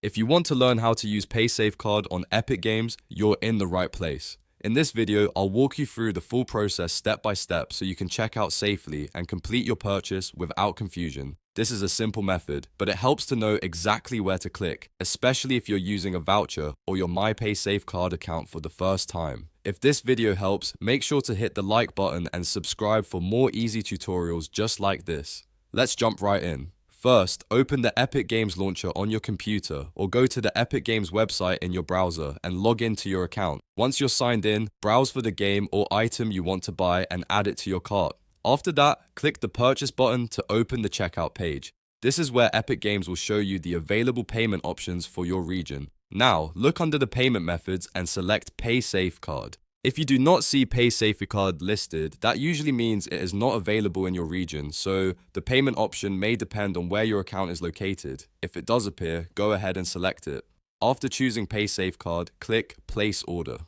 If you want to learn how to use Paysafecard on Epic Games, you're in the right place. In this video, I'll walk you through the full process step by step so you can check out safely and complete your purchase without confusion. This is a simple method, but it helps to know exactly where to click, especially if you're using a voucher or your myPaysafecard account for the first time. If this video helps, make sure to hit the like button and subscribe for more easy tutorials just like this. Let's jump right in. First, open the Epic Games launcher on your computer or go to the Epic Games website in your browser and log into your account. Once you're signed in, browse for the game or item you want to buy and add it to your cart. After that, click the purchase button to open the checkout page. This is where Epic Games will show you the available payment options for your region. Now, look under the payment methods and select Paysafecard. If you do not see Paysafecard listed, that usually means it is not available in your region, so the payment option may depend on where your account is located. If it does appear, go ahead and select it. After choosing Paysafecard, click Place Order.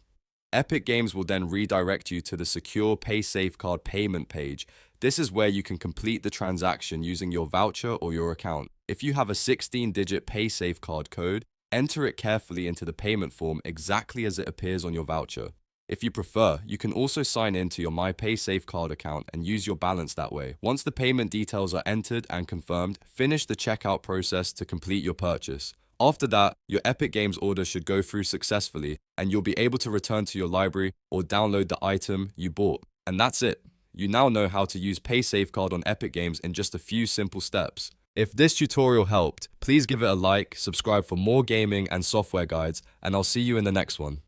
Epic Games will then redirect you to the secure Paysafecard payment page. This is where you can complete the transaction using your voucher or your account. If you have a 16-digit Paysafecard code, enter it carefully into the payment form exactly as it appears on your voucher. If you prefer, you can also sign in to your myPaysafecard account and use your balance that way. Once the payment details are entered and confirmed, finish the checkout process to complete your purchase. After that, your Epic Games order should go through successfully and you'll be able to return to your library or download the item you bought. And that's it. You now know how to use Paysafecard on Epic Games in just a few simple steps. If this tutorial helped, please give it a like, subscribe for more gaming and software guides, and I'll see you in the next one.